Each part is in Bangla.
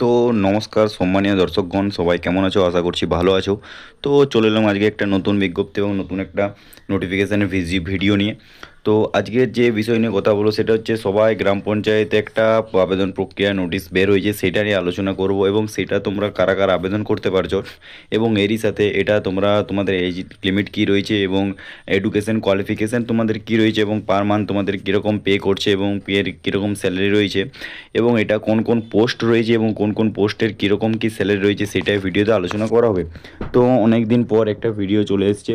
তো নমস্কার সম্মানীয় দর্শকগণ, সবাই কেমন আছো? আশা করছি ভালো আছো। তো চলে এলাম আজকে একটা নতুন বিজ্ঞপ্তি এবং নতুন একটা নোটিফিকেশানের ভিডিও নিয়ে। তো আজকের যে বিষয় নিয়ে কথা বলবো সেটা হচ্ছে সবাই গ্রাম পঞ্চায়েতে একটা আবেদন প্রক্রিয়া নোটিশ বের হয়েছে, সেটা নিয়ে আলোচনা করব এবং সেটা তোমরা কারা কারা আবেদন করতে পারছো এবং এরই সাথে এটা তোমরা তোমাদের এজ লিমিট কী রয়েছে এবং এডুকেশন কোয়ালিফিকেশান তোমাদের কী রয়েছে এবং পার মান্থ তোমাদের কীরকম পে করছে এবং পের কীরকম স্যালারি রয়েছে এবং এটা কোন কোন পোস্ট রয়েছে এবং কোন কোন পোস্টের কীরকম কী স্যালারি রয়েছে সেটাই ভিডিওতে আলোচনা করা হবে। তো অনেক দিন পর একটা ভিডিও চলে এসছে।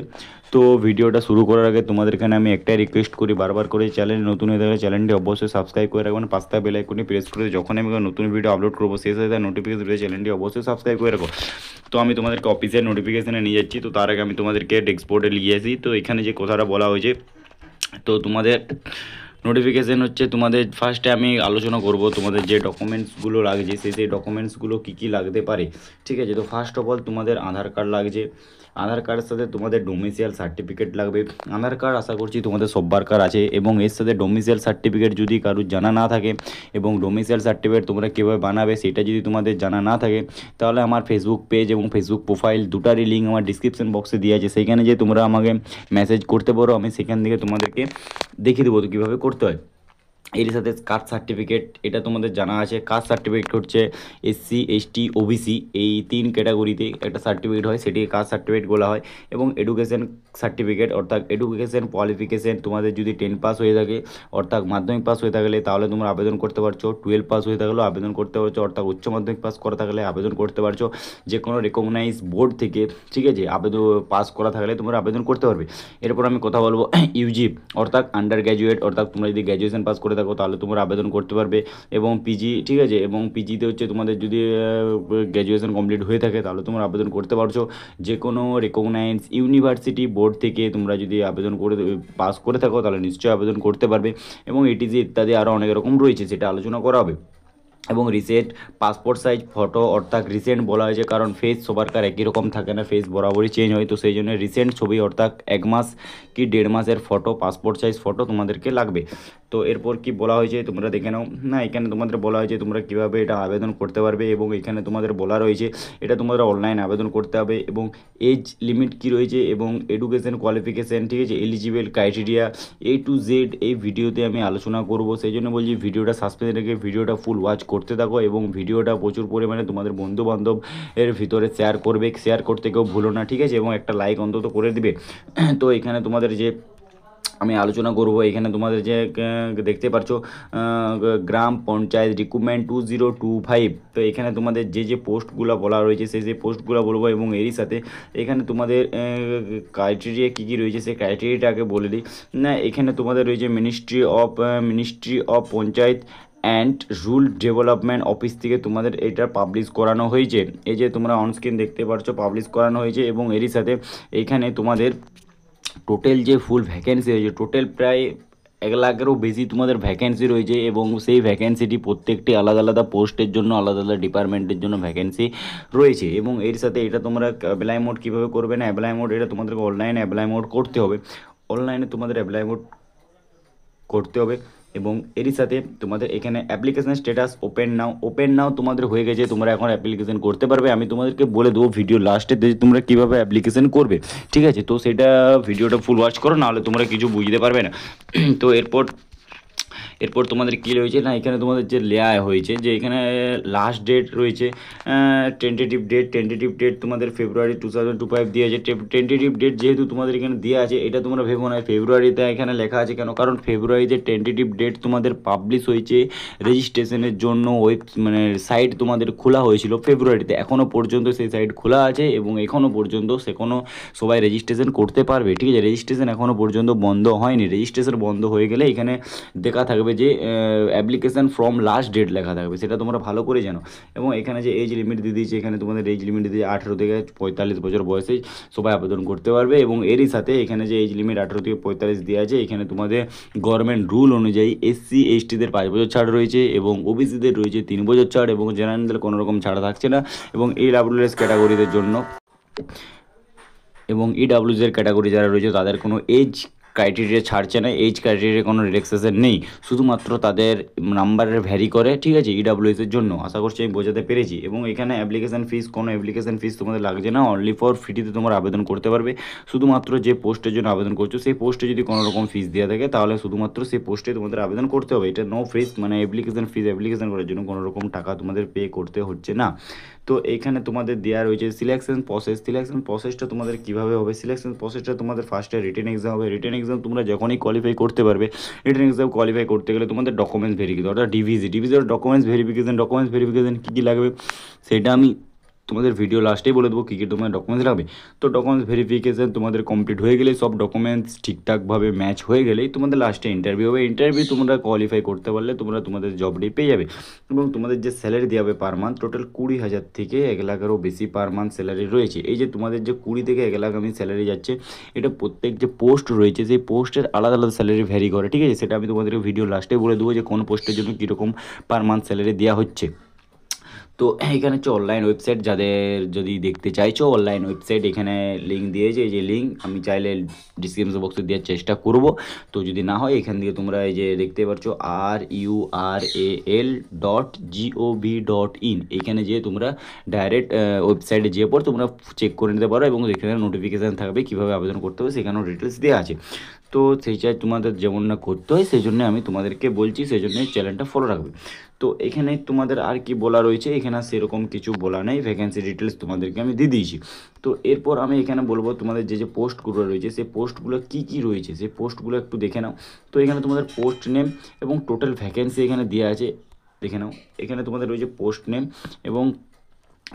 তো ভিডিওটা শুরু করার আগে তোমাদের এখানে আমি একটাই রিকোয়েস্ট করি, বারবার করে চ্যানেল নতুন হয়ে থাকলে চ্যানেলটি অবশ্যই সাবস্ক্রাইব করে রাখবেন, পাঁচটা বেল আইকনটি প্রেস করে যখন আমি নতুন ভিডিও আপলোড করবো সেই সাথে নোটিফিকেশন ভিডিও চ্যানেলটি অবশ্যই সাবস্ক্রাইব করে রাখো। তো আমি তোমাদেরকে অফিসিয়াল নোটিফিকেশানে নিয়ে যাচ্ছি। তো তার আগে আমি তোমাদেরকে ডেস্কবোর্ডে লিখে আসি। তো এখানে যে কথাটা বলা হয়েছে, তো তোমাদের নোটিফিকেশান হচ্ছে তোমাদের ফার্স্টে আমি আলোচনা করব তোমাদের যে ডকুমেন্টসগুলো লাগছে সেই ডকুমেন্টসগুলো কী কী লাগতে পারে। ঠিক আছে, তো ফার্স্ট অফ অল তোমাদের আধার কার্ড লাগছে, আধার কার্ডের সাথে তোমাদের ডোমিসাইল সার্টিফিকেট লাগবে। আধার কার্ড আশা করছি তোমাদের সব্বার কার্ড আছে এবং এর সাথে ডোমিসাইল সার্টিফিকেট যদি কারোর জানা না থাকে এবং ডোমিসাইল সার্টিফিকেট তোমরা কীভাবে বানাবে সেটা যদি তোমাদের জানা না থাকে তাহলে আমার ফেসবুক পেজ এবং ফেসবুক প্রোফাইল দুটারই লিঙ্ক আমার ডিসক্রিপশন বক্সে দেওয়া আছে, সেইখানে যে তোমরা আমাকে মেসেজ করতে পারো, আমি সেখান থেকে তোমাদেরকে দেখিয়ে দেবো তো কীভাবে করতে হয়। এর সাথে কাস্ট সার্টিফিকেট, এটা তোমাদের জানা আছে। কাস্ট সার্টিফিকেট হচ্ছে এসসি এসটি ওবিসি এই তিন ক্যাটাগরিতে একটা সার্টিফিকেট হয়, সেটিকে কাস্ট সার্টিফিকেট বলা হয়। এবং এডুকেশন সার্টিফিকেট অর্থাৎ এডুকেশন কোয়ালিফিকেশান তোমাদের যদি 10 পাস হয়ে থাকে অর্থাৎ মাধ্যমিক পাস হয়ে থাকলে তাহলে তোমরা আবেদন করতে পারছো, 12 পাস হয়ে থাকলেও আবেদন করতে পারছো অর্থাৎ উচ্চ মাধ্যমিক পাস করা থাকলে আবেদন করতে পারছো যে কোনো রেকগনাইজ বোর্ড থেকে। ঠিক আছে, আবেদন পাস করা থাকলে তোমরা আবেদন করতে পারবে। এরপর আমি কথা বলবো ইউজি অর্থাৎ আন্ডার গ্র্যাজুয়েট, অর্থাৎ তোমরা যদি গ্র্যাজুয়েশন পাস করে থাকো তাহলে তোমরা আবেদন করতে পারবে। এবং পিজি, ঠিক আছে, এবং পিজিতে হচ্ছে তোমাদের যদি গ্র্যাজুয়েশন কমপ্লিট হয়ে থাকে তাহলে তোমরা আবেদন করতে পারছো যে কোনো রেকগনাইজ ইউনিভার্সিটি বোর্ড থেকে। তোমরা যদি আবেদন করে পাস করে থাকো তাহলে নিশ্চয়ই আবেদন করতে পারবে। এবং এটিজি ইত্যাদি আরও অনেক রকম রয়েছে, সেটা আলোচনা করা হবে। এবং রিসেন্ট পাসপোর্ট সাইজ ফটো, অর্থাৎ রিসেন্ট বলা হয়েছে কারণ ফেস সবারকার একই রকম থাকে না, ফেস বরাবরই চেঞ্জ হয়, তো সেই জন্য রিসেন্ট ছবি অর্থাৎ 1 মাস কি 1.5 মাসের ফটো, পাসপোর্ট সাইজ ফটো তোমাদেরকে লাগবে। তো এরপর কি বলা হয়েছে তোমরা দেখে নাও। না, এখানে তোমাদের বলা হয়েছে তোমরা কীভাবে এটা আবেদন করতে পারবে এবং এখানে তোমাদের বলা রয়েছে এটা তোমরা অনলাইন আবেদন করতে হবে এবং এজ লিমিট কি রয়েছে এবং এডুকেশন কোয়ালিফিকেশান, ঠিক আছে, eligible criteria A to Z এই ভিডিওতে আমি আলোচনা করব। সেই জন্য বলছি ভিডিওটা সাসপেন্স রেখে ভিডিওটা ফুল ওয়াচ করতে থাকো এবং ভিডিওটা প্রচুর পরিমাণে তোমাদের বন্ধুবান্ধব এর ভিতরে শেয়ার করবে, শেয়ার করতে কেউ ভুলো না, ঠিক আছে, এবং একটা লাইক অন্তত করে দিবে। তো এখানে তোমাদের যে আমি আলোচনা করব, এখানে তোমাদের যে দেখতে পাচ্ছ গ্রাম পঞ্চায়েত রিক্রুটমেন্ট 2025, তো এখানে তোমাদের যে পোস্টগুলো বলা রয়েছে সেই পোস্টগুলো বলবো এবং এরই সাথে এখানে তোমাদের ক্রাইটেরিয়া কী কী রয়েছে সেই ক্রাইটেরিয়াটাকে বলে দিই। না, এখানে তোমাদের রয়েছে ministry of panchayat and rule development office থেকে তোমাদের এটা পাবলিশ করানো হয়েছে। এই যে তোমরা অনস্ক্রিন দেখতে পাচ্ছ পাবলিশ করানো হয়েছে এবং এরই সাথে এইখানে তোমাদের টোটাল যে ফুল ভ্যাকেন্সি রয়েছে টোটাল প্রায় 1 লাখেরও বেশি তোমাদের ভ্যাকেন্সি রয়েছে এবং সেই ভ্যাকেন্সিটি প্রত্যেকটি আলাদা আলাদা পোস্টের জন্য আলাদা আলাদা ডিপার্টমেন্টের জন্য ভ্যাকেন্সি রয়েছে। এবং এর সাথে এটা তোমরা অ্যাপ্লাই মোড কীভাবে করবে না, অ্যাপ্লাই মোড এটা তোমাদেরকে অনলাইনে অ্যাপ্লাই মোড করতে হবে, অনলাইনে তোমাদের অ্যাপ্লাই মোড করতে হবে। এবং এরই সাথে তোমাদের এখানে অ্যাপ্লিকেশান স্ট্যাটাস ওপেন নাও তোমাদের হয়ে গেছে, তোমরা এখন অ্যাপ্লিকেশান করতে পারবে। আমি তোমাদেরকে বলে দেবো ভিডিও লাস্টে তোমরা কীভাবে অ্যাপ্লিকেশান করবে, ঠিক আছে, তো সেটা ভিডিওটা ফুল ওয়াচ করো, নাহলে তোমরা কিছু বুঝতে পারবে না। তো এরপর তোমাদের কী রয়েছে না, এখানে তোমাদের যে লেয়া হয়েছে যে এখানে লাস্ট ডেট রয়েছে টেন্টেটিভ ডেট তোমাদের ফেব্রুয়ারি 2025 দিয়ে আছে। টেন্টেটিভ ডেট যেহেতু তোমাদের এখানে দেওয়া আছে এটা তোমরা ভেবো না ফেব্রুয়ারিতে এখানে লেখা আছে কেন, কারণ ফেব্রুয়ারিতে টেন্টেটিভ ডেট তোমাদের পাবলিশ হয়েছে রেজিস্ট্রেশনের জন্য সাইট তোমাদের খোলা হয়েছিল ফেব্রুয়ারিতে, এখনও পর্যন্ত সেই সাইট খোলা আছে এবং এখনও পর্যন্ত সবাই রেজিস্ট্রেশন করতে পারবে, ঠিক আছে, রেজিস্ট্রেশন এখনও পর্যন্ত বন্ধ হয়নি। রেজিস্ট্রেশন বন্ধ হয়ে গেলে এখানে দেখা থাকবে যে অ্যাপ্লিকেশান ফ্রম লাস্ট ডেট লেখা থাকবে, সেটা তোমরা ভালো করে জানো। এবং এখানে যে এজ লিমিট দিয়ে দিয়েছে, এখানে তোমাদের এজ লিমিট দিয়ে 18 থেকে 45 বছর বয়সে সবাই আবেদন করতে পারবে। এবং এরই সাথে এখানে যে এজ লিমিট 18 থেকে 45 দেওয়া আছে, এখানে তোমাদের গভর্নমেন্ট রুল অনুযায়ী SC STদের 5 বছর ছাড় রয়েছে এবং ওবিসিদের রয়েছে 3 বছর ছাড় এবং জেনারেলদের কোনো রকম ছাড় থাকছে না। এবং EWS ক্যাটাগরিদের জন্য এবং EWS ক্যাটাগরি যারা রয়েছে তাদের কোনো এজ ক্রাইটেরিয়া ছাড়ছে না, এইজ ক্রাইটেরিয়া কোনো রিল্যাক্সেশন নেই, শুধুমাত্র তাদের নাম্বারের ভ্যারি করে, ঠিক আছে, ইডাব্লিউএসের জন্য। আশা করছি আমি বোঝাতে পেরেছি। এবং এখানে অ্যাপ্লিকেশান ফিস, কোনো অ্যাপ্লিকেশান ফিস তোমাদের লাগছে না, অনলি ফর ফ্রিতে তোমরা আবেদন করতে পারবে। শুধুমাত্র যে পোস্টের জন্য আবেদন করছো সেই পোস্টে যদি কোনো রকম ফিস দেওয়া থাকে তাহলে শুধুমাত্র সেই পোস্টে তোমাদের আবেদন করতে হবে। এটা নো ফিস, মানে অ্যাপ্লিকেশান ফিস, অ্যাপ্লিকেশান করার জন্য কোনো রকম টাকা তোমাদের পে করতে হচ্ছে না। তো এখানে তোমাদের দেওয়া রয়েছে সিলেকশন প্রসেস। সিলেকশন প্রসেসটা তোমাদের কীভাবে হবে? সিলেকশন প্রসেসটা তোমাদের ফার্স্টে রিটেন এক্সাম হবে। রিটেন এক্সাম তোমরা যখনই কোয়ালিফাই করতে পারবে, রিটেন এক্সাম কোয়ালিফাই করতে গেলে তোমাদের ডকুমেন্টস ভেরিফিকেশন, অর্থাৎ ডিভিজির ডকুমেন্টস ভেরিফিকেশন কী কী লাগবে সেটা আমি তোমাদের ভিডিও লাস্টেই বলে দেবো কী কী তোমাদের ডকুমেন্টস লাগবে। তো ডকুমেন্টস ভেরিফিকেশান তোমাদের কমপ্লিট হয়ে গেলে, সব ডকুমেন্টস ঠিকঠাকভাবে ম্যাচ হয়ে গেলেই তোমাদের লাস্টে ইন্টারভিউ হবে। ইন্টারভিউ তোমরা কোয়ালিফাই করতে পারলে তোমরা তোমাদের জবটি পেয়ে যাবে। এবং তোমাদের যে স্যালারি দেওয়া হবে পার মান্থ, টোটাল 20,000 থেকে 1,00,000-এরও বেশি পার মান্থ স্যালারি রয়েছে। এই যে তোমাদের যে 20 থেকে 1,00,000 আমি স্যালারি যাচ্ছে, এটা প্রত্যেক যে পোস্ট রয়েছে সেই পোস্টের আলাদা আলাদা স্যালারি ভ্যারি করে, ঠিক আছে। সেটা আমি তোমাদেরকে ভিডিও লাস্টে বলে দেবো যে কোন পোস্টের জন্য কীরকম পার মান্থ স্যালারি দেওয়া হচ্ছে। তো এখানে হচ্ছে অনলাইন ওয়েবসাইট, যাদের যদি দেখতে চাইছো অনলাইন ওয়েবসাইট, এখানে লিঙ্ক দিয়েছে, এই যে লিঙ্ক আমি চাইলে ডিসক্রিপশন বক্সে দেওয়ার চেষ্টা করব। তো যদি না হয় এখান থেকে তোমরা এই যে দেখতে পাচ্ছ rural.gov.in, এইখানে যেয়ে তোমরা ডাইরেক্ট ওয়েবসাইটে যেয়ে পর তোমরা চেক করে নিতে পারো এবং এখানে নোটিফিকেশান থাকবে কীভাবে আবেদন করতে হবে, সেখানেও ডিটেলস দেওয়া আছে। তো সেই চাই তোমাদের যেমন না করতে হয়, সেই জন্য আমি তোমাদেরকে বলছি, সেই জন্য চ্যানেলটা ফলো রাখবে। তো এখানে তোমাদের আর কি বলা রয়েছে, এখানে সেরকম কিছু বলা নেই, ভ্যাকেন্সি ডিটেলস তোমাদেরকে আমি দিয়ে দিয়েছি। তো এরপর আমি এখানে বলবো তোমাদের যে যে পোস্টগুলো রয়েছে সেই পোস্টগুলো কী কী রয়েছে সেই পোস্টগুলো একটু দেখে নাও। তো এখানে তোমাদের পোস্ট নেম এবং টোটাল ভ্যাকেন্সি এখানে দেওয়া আছে, দেখে নাও। এখানে তোমাদের রয়েছে পোস্ট নেম এবং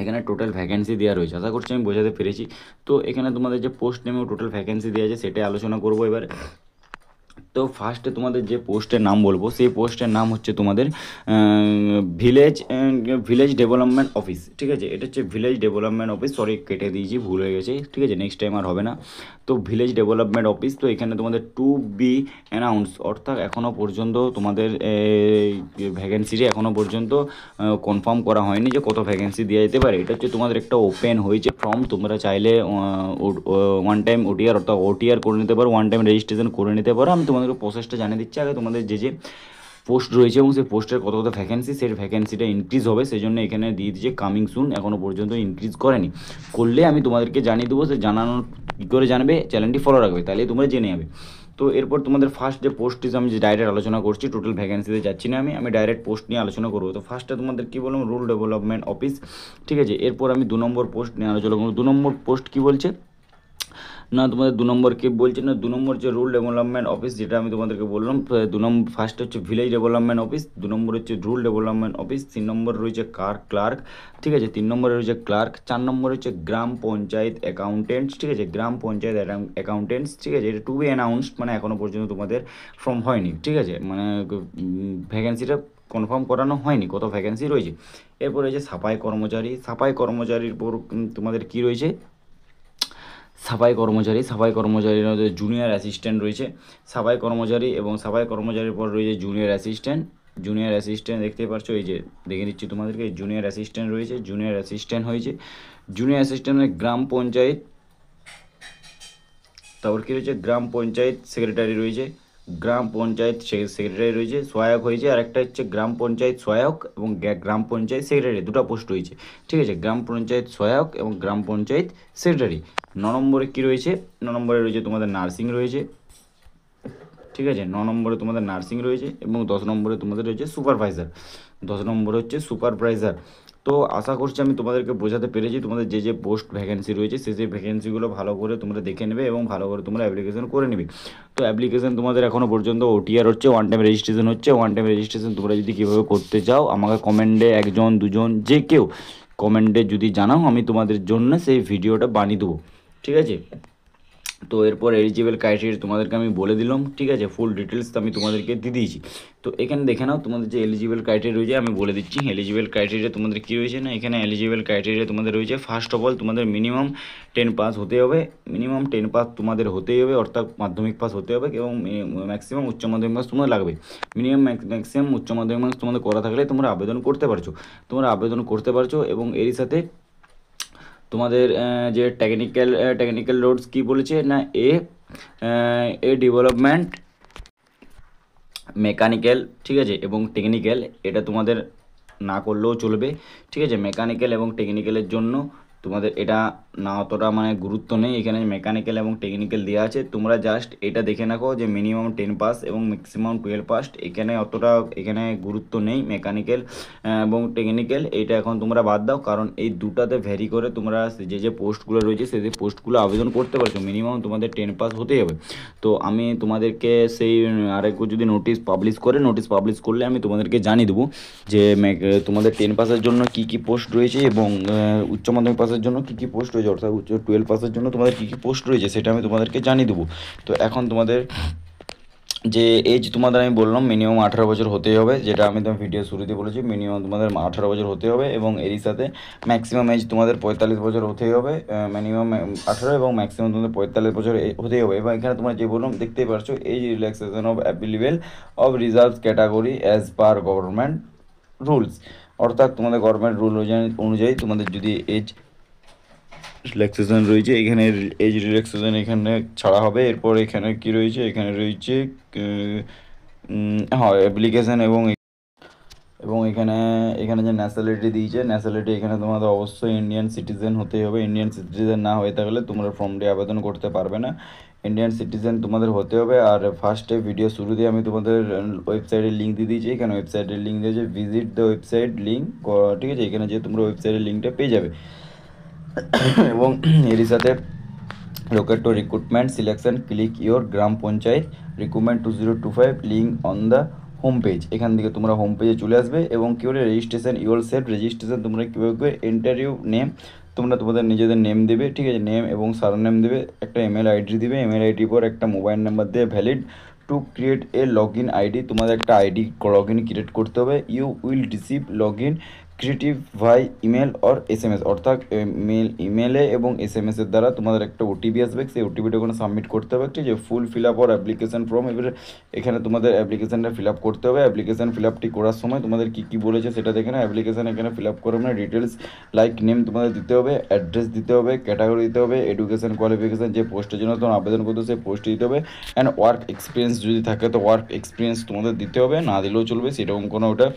এখানে টোটাল ভ্যাকেন্সি দেওয়া রয়েছে। আশা করছি আমি বোঝাতে পেরেছি। তো এখানে তোমাদের যে পোস্ট নেমে টোটাল ভ্যাকেন্সি দেওয়া আছে সেটাই আলোচনা করবো এবারে। তো ফার্স্টে তোমাদের যে পোস্টের নাম বলবো সেই পোস্টের নাম হচ্ছে তোমাদের ভিলেজ ডেভেলপমেন্ট অফিস, ঠিক আছে। এটা হচ্ছে ভিলেজ ডেভেলপমেন্ট অফিস, সরি কেটে দিয়েছি, ভুল হয়ে গেছে, ঠিক আছে, নেক্সট টাইম আর হবে না। তো ভিলেজ ডেভেলপমেন্ট অফিস, তো এখানে তোমাদের টু বি অ্যানাউন্স, অর্থাৎ এখনও পর্যন্ত তোমাদের ভ্যাকেন্সিটি এখনও পর্যন্ত কনফার্ম করা হয়নি যে কত ভ্যাকেন্সি দেওয়া যেতে পারে। এটা হচ্ছে তোমাদের একটা ওপেন হয়েছে ফর্ম, তোমরা চাইলে ওয়ান টাইম ওটিআর, অর্থাৎ ওটিআর করে নিতে পারো, ওয়ান টাইম রেজিস্ট্রেশন করে নিতে পারো। আমি তোমাদেরকে প্রসেসটা জানিয়ে দিচ্ছি। আগে তোমাদের যে যে পোস্ট রয়েছে এবং সেই পোস্টের কত কত ভ্যাকেন্সি, সেই ভ্যাকেন্সিটা ইনক্রিজ হবে, সেই জন্য এখানে দিয়ে দিচ্ছে কামিং সুন, এখনও পর্যন্ত ইনক্রিজ করেনি। করলে আমি তোমাদেরকে জানিয়ে দেবো, সে জানানোর কী করে জানবে, চ্যানেলটি ফলো রাখবে, তাহলে তোমরা জেনে যাবে। তো এরপর তোমাদের ফার্স্ট যে পোস্টটি আমি যে ডাইরেক্ট আলোচনা করছি, টোটাল ভ্যাকেন্সিতে যাচ্ছি না, আমি ডাইরেক্ট পোস্ট নিয়ে আলোচনা করবো। তো ফার্স্টে তোমাদের কী বললাম, রুরাল ডেভেলপমেন্ট অফিস, ঠিক আছে। এরপর আমি 2 নম্বর পোস্ট নিয়ে আলোচনা করবো। 2 নম্বর পোস্ট কী বলছে না, তোমাদের 2 নম্বর কে বলছে না, 2 নম্বর যে রুরাল ডেভেলপমেন্ট অফিস, যেটা আমি তোমাদেরকে বললাম, 2 নম্বর ফার্স্ট হচ্ছে ভিলেজ ডেভেলপমেন্ট অফিস, 2 নম্বর হচ্ছে রুরাল ডেভেলপমেন্ট অফিস, 3 নম্বর রয়েছে ক্লার্ক, ঠিক আছে, 3 নম্বরে রয়েছে ক্লার্ক, 4 নম্বর হচ্ছে গ্রাম পঞ্চায়েত অ্যাকাউন্টেন্টস, ঠিক আছে, গ্রাম পঞ্চায়েত অ্যাকাউন্টেন্টস, ঠিক আছে। এটা টু বি অ্যানাউন্সড, মানে এখনও পর্যন্ত তোমাদের ফর্ম হয়নি, ঠিক আছে, মানে ভ্যাকেন্সিটা কনফার্ম করানো হয়নি কত ভ্যাকেন্সি রয়েছে। এরপর রয়েছে সাফাই কর্মচারী। সাফাই কর্মচারীর পর তোমাদের কী রয়েছে, সাফাই কর্মচারীর মধ্যে জুনিয়র অ্যাসিস্ট্যান্ট রয়েছে, সাফাই কর্মচারী, এবং সাফাই কর্মচারীর পর রয়েছে জুনিয়র অ্যাসিস্ট্যান্ট দেখতেই পাচ্ছ, এই যে দেখে দিচ্ছি তোমাদেরকে, জুনিয়র অ্যাসিস্ট্যান্ট রয়েছে, জুনিয়র অ্যাসিস্ট্যান্ট হয়েছে, জুনিয়র অ্যাসিস্ট্যান্ট গ্রাম পঞ্চায়েত, তারপর কী রয়েছে, গ্রাম পঞ্চায়েত সেক্রেটারি রয়েছে, গ্রাম পঞ্চায়েত সেক্রেটারি রয়েছে, সহায়ক হয়েছে, আর একটা হচ্ছে গ্রাম পঞ্চায়েত সহায়ক এবং গ্রাম পঞ্চায়েত সেক্রেটারি, দুটো পোস্ট রয়েছে, ঠিক আছে, গ্রাম পঞ্চায়েত সহায়ক এবং গ্রাম পঞ্চায়েত সেক্রেটারি। 9 নম্বরে কী রয়েছে, 9 নম্বরে রয়েছে তোমাদের নার্সিং রয়েছে, ঠিক আছে, 9 নম্বরে তোমাদের নার্সিং রয়েছে, এবং 10 নম্বরে তোমাদের রয়েছে সুপারভাইজার, 10 নম্বরে হচ্ছে সুপারভাইজার। তো আশা করছি আমি তোমাদেরকে বোঝাতে পেরেছি। তোমাদের যে যে পোস্ট ভ্যাকেন্সি রয়েছে সেই ভ্যাকেন্সিগুলো ভালো করে তোমরা দেখে নেবে এবং ভালো করে তোমরা অ্যাপ্লিকেশন করে নেবে। তো অ্যাপ্লিকেশন তোমাদের এখনও পর্যন্ত ওটিআর হচ্ছে, ওয়ান টাইম রেজিস্ট্রেশন হচ্ছে। ওয়ান টাইম রেজিস্ট্রেশন তোমরা যদি কীভাবে করতে চাও আমাকে কমেন্টে 1 জন 2 জন যে কেউ কমেন্টে যদি জানাও, আমি তোমাদের জন্য সেই ভিডিওটা বানিয়ে দেবো, ঠিক আছে। তো এরপর এলিজিবল ক্রাইটেরিয়া তোমাদেরকে আমি বলে দিলাম, ঠিক আছে, ফুল ডিটেলস আমি তোমাদেরকে দিয়ে দিয়েছি। তো এখানে দেখে নাও তোমাদের যে এলিজিবল ক্রাইটেরিয়া রয়েছে, আমি বলে দিচ্ছি এলিজিবল ক্রাইটেরিয়া তোমাদের কী রয়েছে না। এখানে এলিজিবল ক্রাইটেরিয়া তোমাদের রয়েছে, ফার্স্ট অফ অল তোমাদের মিনিমাম 10 পাস হতে হবে, মিনিমাম 10 পাস তোমাদের হতেই হবে, অর্থাৎ মাধ্যমিক পাস হতে হবে, এবং ম্যাক্সিমাম উচ্চ মাধ্যমিক পাস তোমাদের লাগবে। মিনিমাম ম্যাক্সিমাম উচ্চ মাধ্যমিক পাস তোমাদের করা থাকলে তোমরা আবেদন করতে পারছো, এবং এরই সাথে তোমাদের যে টেকনিক্যাল রোডস কি বলেছে না, এ ডেভেলপমেন্ট, মেকানিক্যাল, ঠিক আছে, এবং টেকনিক্যাল, এটা তোমাদের না করলেও চলবে, ঠিক আছে। মেকানিক্যাল এবং টেকনিক্যালের জন্য তোমাদের এটা না অতটা মানে গুরুত্ব নেই, এখানে মেকানিক্যাল এবং টেকনিক্যাল দেওয়া আছে, তোমরা জাস্ট এটা দেখে রাখো যে মিনিমাম 10 পাস এবং ম্যাক্সিমাম 12 পাস, এখানে অতটা এখানে গুরুত্ব নেই মেকানিক্যাল এবং টেকনিক্যাল, এইটা এখন তোমরা বাদ দাও, কারণ এই দুটাতে ভ্যারি করে তোমরা যে পোস্টগুলো রয়েছে সেই যে পোস্টগুলো আবেদন করতে পারছো, মিনিমাম তোমাদের 10 পাস হতেই হবে। তো আমি তোমাদেরকে সেই আরেকটু যদি নোটিশ পাবলিশ করলে আমি তোমাদেরকে জানিয়ে দেবো যে তোমাদের 10 পাসের জন্য কি কি পোস্ট রয়েছে এবং উচ্চ মাধ্যমিক পাসের জন্য কি কি পোস্ট রয়েছে, অর্থাৎ 12 পাসের জন্য তোমাদের কি কি পোস্ট রয়েছে সেটা আমি তোমাদেরকে জানিয়ে দেবো। তো এখন তোমাদের যে এজ তোমাদের আমি বললাম মিনিমাম 18 বছর হতেই হবে, যেটা আমি তোমার ভিডিও শুরুতে বলেছি, মিনিমাম তোমাদের 18 বছর হতে হবে এবং এরই সাথে ম্যাক্সিমাম এজ তোমাদের 45 বছর হতেই হবে, মিনিমাম 18 এবং ম্যাক্সিমাম তোমাদের 45 বছর হতেই হবে। এবং এখানে তোমরা যে বললাম দেখতেই পারছো, age relaxation of applicable of reserve category as per government rules, অর্থাৎ তোমাদের গভর্নমেন্ট রুল অনুযায়ী তোমাদের যদি এজ রিল্যাক্সেশন রয়েছে, এখানে এজ রিল্যাক্সেশন এখানে ছাড়া হবে। এরপর এখানে কি রয়েছে, এখানে রয়েছে হ্যাঁ অ্যাপ্লিকেশান এবং এখানে এখানে যে ন্যাশনালিটি দিয়েছে, ন্যাশনালিটি এখানে তোমাদের অবশ্যই ইন্ডিয়ান সিটিজেন হতেই হবে, ইন্ডিয়ান সিটিজেন না হয়ে থাকলে তোমরা ফর্মটি আবেদন করতে পারবে না, ইন্ডিয়ান সিটিজেন তোমাদের হতে হবে। আর ফার্স্টে ভিডিও শুরুতে আমি তোমাদের ওয়েবসাইটের লিঙ্ক দিয়ে দিয়েছি, এখানে ওয়েবসাইটের লিঙ্ক দিয়েছে, ভিজিট দ্য ওয়েবসাইট লিঙ্ক, ঠিক আছে, এখানে যে তোমরা ওয়েবসাইটের লিঙ্কটা পেয়ে যাবে। এবং এরই সাথে locate to recruitment selection click your gram panchayat recruitment 2025 link on the home page, এখান থেকে তোমরা হোম পেজে চলে আসবে এবং কী বলে রেজিস্ট্রেশন ইয়োর সেলফ, রেজিস্ট্রেশন তোমরা কীভাবে ইন্টারভিউ নেম, তোমরা তোমাদের নিজেদের নেম দেবে, ঠিক আছে, নেম এবং সারনেম দেবে, একটা ইমেল আইডি দিবে, ইমেল আইডির পর একটা মোবাইল নাম্বার দেবে valid to create a log in ID, তোমাদের একটা আইডি লগ ইন ক্রিয়েট করতে হবে। You will receive log in creative via email or SMS, অর্থাৎ ইমেলে এবং এসএমএসের দ্বারা তোমাদের একটা ওটিপি আসবে, সেই ওটিপিটা ওখানে সাবমিট করতে হবে, ঠিক আছে। Full fill up or application form, এবারে এখানে তোমাদের অ্যাপ্লিকেশানটা ফিল আপ করতে হবে। অ্যাপ্লিকেশান ফিল আপটি করার সময় তোমাদের কী কী বলেছে সেটা দেখে না, অ্যাপ্লিকেশান এখানে ফিল আপ করবে না, ডিটেলস লাইক নেম তোমাদের দিতে হবে, অ্যাড্রেস দিতে হবে, ক্যাটাগরি দিতে হবে, এডুকেশন কোয়ালিফিকেশান যে পোস্টের জন্য তোমার আবেদন করতে সেই পোস্টে দিতে হবে, অ্যান্ড ওয়ার্ক এক্সপিরিয়েন্স যদি থাকে তো ওয়ার্ক এক্সপিরিয়েন্স তোমাদের দিতে হবে, না দিলেও চলবে, সেরকম কোনো ওটা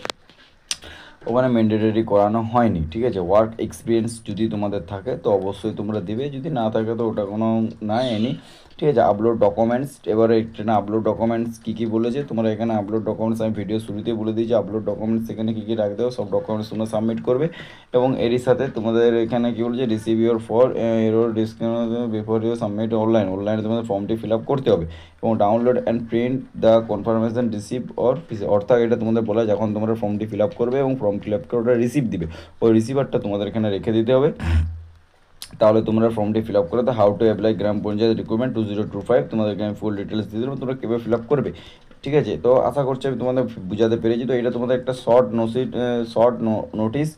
ওখানে ম্যান্ডেটরি করানো হয়নি, ঠিক আছে। ওয়ার্ক এক্সপিরিয়েন্স যদি তোমাদের থাকে তো অবশ্যই তোমরা দিবে, যদি না থাকে তো ওটা কোনো নাই এনি, ঠিক আছে। আপলোড ডকুমেন্টস, এবারে এখানে আপলোড ডকুমেন্টস কী কী বলেছে, তোমরা এখানে আপলোড ডকুমেন্টস আমি ভিডিও শুরুতেই বলে দিয়েছি, আপলোড ডকুমেন্টস এখানে কী কী রাখতে হবে, সব ডকুমেন্টস তোমরা সাবমিট করবে। এবং এরই সাথে তোমাদের এখানে কী বলেছে, receive your for your before you submit অনলাইনে তোমাদের ফর্মটি ফিল আপ করতে হবে এবং download and print the confirmation receive or, অর্থাৎ এটা তোমাদের বলা যখন তোমরা ফর্মটি ফিল আপ করবে এবং ফর্ম ফিল আপ করে ওটা রিসিভ দিবে, ওই রিসিভারটা তোমাদের এখানে রেখে দিতে হবে, তাহলে তোমরা ফর্মটি ফিল আপ করে তো how to apply gram panchayat recruitment 2025 তোমাদেরকে আমি ফুল ডিটেলস দিয়ে দেবো, তোমরা কীভাবে ফিল আপ করবে, ঠিক আছে। তো আশা করছি আমি তোমাদের বুঝাতে পেরেছি। তো এটা তোমাদের একটা শর্ট নোটিস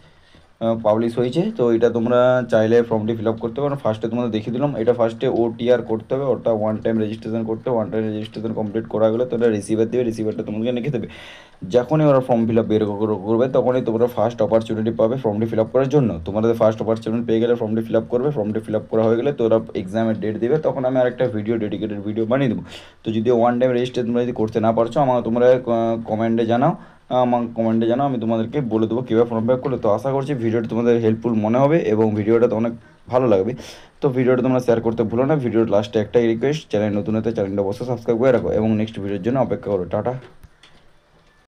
পাবলিশ হয়েছে, তো এটা তোমরা চাইলে ফর্মটি ফিল আপ করতে পারো। ফার্স্টে তোমাদের দেখিয়ে দিলাম, এটা ফার্স্টে ওটিআর করতে হবে, অর্থাৎ ওয়ান টাইম রেজিস্ট্রেশন করতে হবে, ওয়ান টাইম রেজিস্ট্রেশন কমপ্লিট করা গেলে তোমরা রিসিভার দেবে, রিসিভারটা তোমাকে লিখে দেবে, যখনই ওরা ফর্ম ফিল আপ বের করবে তখনই তোমরা ফার্স্ট অপরচুনিটি পাবে ফর্মটি ফিল আপ করার জন্য, তোমাদের ফার্স্ট অপরচুনিটি পেয়ে গেলে ফর্মটি ফিল আপ করবে, ফর্মটি ফিল আপ করা হয়ে গেলে তোরা এক্সামের ডেট দেবে, তখন আমি আরেকটা ডেডিকেটেড ভিডিও বানিয়ে দেবো। তো যদি ওয়ান টাইম রেজিস্ট্রেশন তোমরা যদি করতে না পারছো আমার তোমরা কমেন্টে জানাও, আমি তোমাদেরকে বলে দেবো কীভাবে ফর্ম ফিল আপ করলে। তো আশা করছি ভিডিওটা তোমাদের হেল্পফুল মনে হবে এবং ভিডিওটা তো অনেক ভালো লাগবে। তো ভিডিওটা তোমরা শেয়ার করতে ভুলো না, ভিডিওর লাস্টে একটাই রিকোয়েস্ট, চ্যানেল নতুন হতে চ্যানেলটা অবশ্যই সাবস্ক্রাইব করে রাখো এবং নেক্সট ভিডিওর জন্য অপেক্ষা করো। টাটা।